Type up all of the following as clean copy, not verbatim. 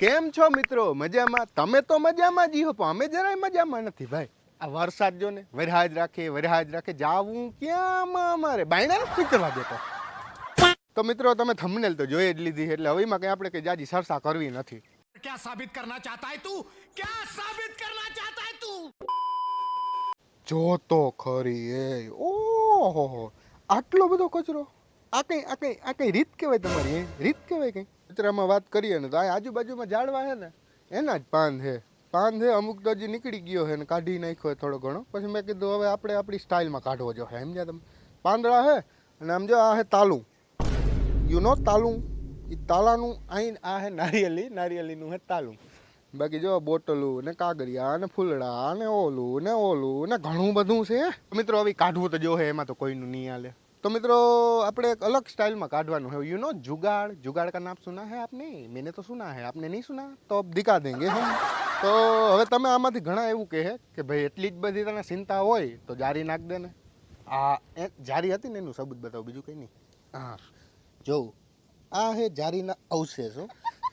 કેમ છો મિત્રો? મજામાં? તમે તો મજામાં જ હો, પણ અમે જરાય મજામાં નથી ભાઈ. આ વરસાદ જો ને વરહાજ રાખે જાવું ક્યાં અમારે બાયણા નથી કરવા દેતો. તો મિત્રો તમે થંબનેલ તો જોઈ જ લીધી, એટલે હવે એમાં કઈ આપણે કઈ જાજી સરસા કરવી નથી. क्या साबित करना चाहता है तू? क्या साबित करना चाहता है तू? જો તો ખરી એ ઓહો, આટલો બધો કચરો! આ કઈ રીત કહેવાય તમારી? રીત કહેવાય કઈ? કચરામાં વાત કરીએ ને તો આ આજુબાજુમાં ઝાડવા છે ને એના જ પાન છે અમુક તો હજી નીકળી ગયો છે ને કાઢી નાખ્યો થોડો ઘણો. પછી મેં કીધું હવે આપણે આપણી સ્ટાઇલમાં કાઢવો જો. સમજ્યા તમે? પાંદડા છે અને આમ જો આ છે તાલું, યુ નો તાલું. એ તાલાનું અહીં આ છે નારિયેલીનું છે તાલું. બાકી જો બોટલું ને કાગરિયા ને ફૂલડા ને ઓલું ને ઘણું બધું છે મિત્રો. હવે કાઢવું તો જો હે, એમાં તો કોઈનું નહીં હાલે. તો મિત્રો આપણે એક अलग स्टाइल में काटवानु है. यू नो जुगाड़ का नाम सुना है आपने? मैंने तो सुना है, आपने नहीं सुना? तो अब दिखा देंगे हम. તો હવે તમે આમાંથી ઘણા એવું કહે કે ભાઈ એટલી જ બધી તને ચિંતા હોય તો જારી નાખ દે ને. આ જારી હતી ને એનું સબૂત બતાવો, બીજું કંઈ નહીં. હા જોઉં આ હે જારીના અવશેષો.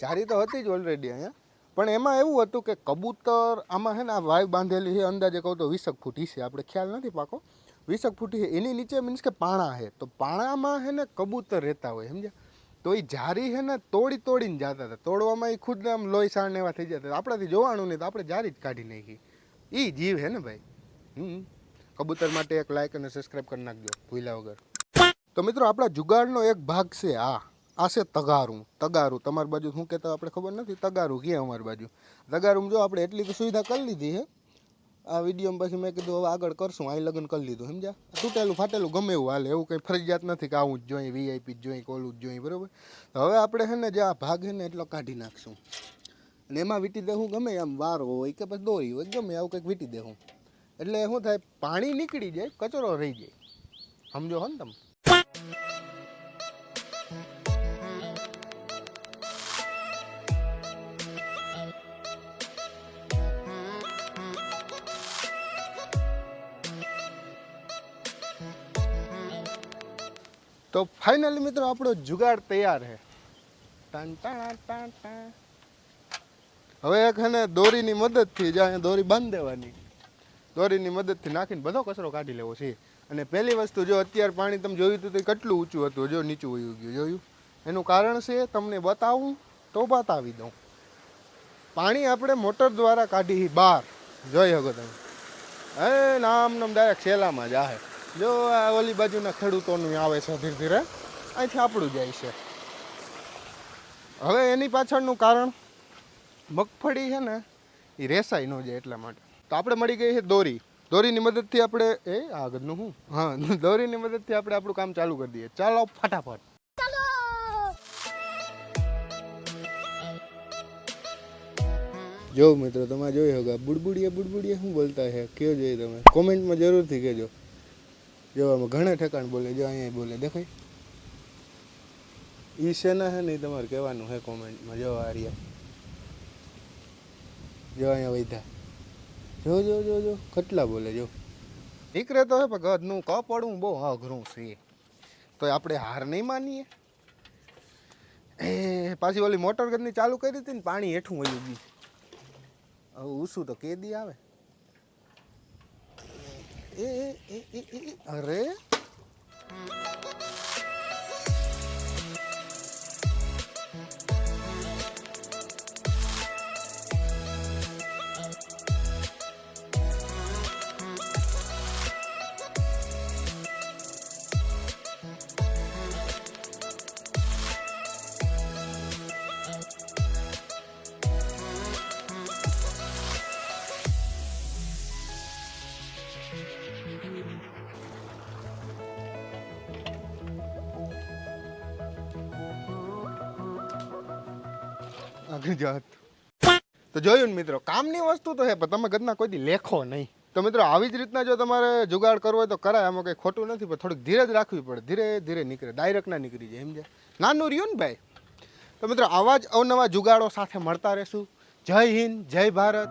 જારી તો હતી જ ઓલરેડી અહીંયા, પણ એમાં એવું હતું કે કબૂતર આમાં છે ને આ વાય બાંધેલી છે. અંદાજે કહું તો 20 ફૂટ છે, આપણે ખ્યાલ નથી પાકો. 20 ફૂટ છે. એની નીચે મીન્સ કે પાણા છે, તો પાણામાં છે ને કબૂતર રહેતા હોય, સમજ્યા? તો એ જારી છે ને તોડીને જતા હતા. તોડવામાં એ ખુદ આમ લોહી સાણ એવા થઈ જતા. આપણાથી જોવાનું નહીં તો આપણે જારી જ કાઢી નાખી. એ જીવ છે ને ભાઈ. કબૂતર માટે એક લાઈક અને સબસ્ક્રાઈબ કરી નાખજો ભૂલ્યા વગર. તો મિત્રો આપણા જુગાડનો એક ભાગ છે આ છે તગારું. તમારી બાજુ શું કહેતા આપણે ખબર નથી. તગારું કે અમારી બાજુ તગારું. જો આપણે એટલી તો સુવિધા કરી લીધી છે આ વિડીયોમાં. પછી મેં કીધું હવે આગળ કરશું. અહીં લગ્ન કરી લીધું, સમજ્યા? તૂટેલું ફાટેલું ગમે એવું હાલે, એવું કંઈ ફરજિયાત નથી કે આવું જ જોઈએ, વીઆઈપી જ જોઈએ, કોલું જ જોઈએ, બરાબર? હવે આપણે છે ને જે આ ભાગ છે ને એટલો કાઢી નાખશું અને એમાં વીટી દેવું. ગમે આમ વાર હોય કે પછી દોરી હોય, ગમે આવું કંઈક વીટી દેવું. એટલે શું થાય, પાણી નીકળી જાય, કચરો રહી જાય. સમજો હો ને તમે? તો ફાઇનલી મિત્રો આપણો જુગાડ તૈયાર છે. હવે એક છે ને દોરીની મદદથી જ્યાં દોરી બાંધી દેવાની, દોરીની મદદથી નાખીને બધો કચરો કાઢી લેવો છે. અને પહેલી વસ્તુ, જો અત્યારે પાણી તમે જોયું હતું તો કેટલું ઊંચું હતું, જો નીચું વયું ગયું, જોયું? એનું કારણ છે તમને બતાવું તો બતાવી દઉં. પાણી આપણે મોટર દ્વારા કાઢી બહાર, જોઈ શકો તમે. નામ ડાયરેક્ટ શેલામાં જ આવે. જો આ ઓલી બાજુના ખેડૂતોનું આવે છે, ધીરે ધીરે અહીંથી આપણું જાય છે. હવે એની પાછળનું કારણ મગફળી છે ને એ રેસાઈ ન જાય એટલા માટે. તો આપણે મળી ગઈ છે દોરીની મદદથી આપણે આગળનું દોરીની મદદથી આપણે આપણું કામ ચાલુ કરી દઈએ. ચાલો ફટાફટ. જો મિત્રો તમે જોઈ હોગા બુડબુડિયા શું બોલતા છે, કયો જોઈએ તમે કોમેન્ટમાં જરૂરથી કહેજો. જો આમાં ઘણા ઠેકાણ બોલે, જો અહીંયા બોલે દેખાય. ઈ શેના છે નહીં તમારે કહેવાનું છે કોમેન્ટમાં. જો આર્યા જો અહીંયા વૈધા જો કેટલા બોલે. જો નીકળે તો હે પણ ગધનું કપડવું બહુ અઘરું છે. તો આપણે હાર નહીં માનીએ. પાછી ઓલી મોટર ગદની ચાલુ કરી હતી ને પાણી હેઠું વયું ગયું. હવે ઉસું તો કેદી આવે. અરે તો જોયું ને મિત્રો, કામની વસ્તુ તો છે પણ તમે ગદના કોઈ દી લેખો નહીં. તો મિત્રો આવી જ રીતના જો તમારે જુગાડ કરવો હોય તો કરાય. આમાં કંઈ ખોટું નથી, પણ થોડીક ધીરજ રાખવી પડે. ધીરે ધીરે નીકળે, ડાયરેક્ટ ના નીકળી જાય, સમજ્યા? નાનું રહ્યું ને ભાઈ. તો મિત્રો આવા જ અવનવા જુગાડો સાથે મળતા રહેશું. જય હિન્દ, જય ભારત.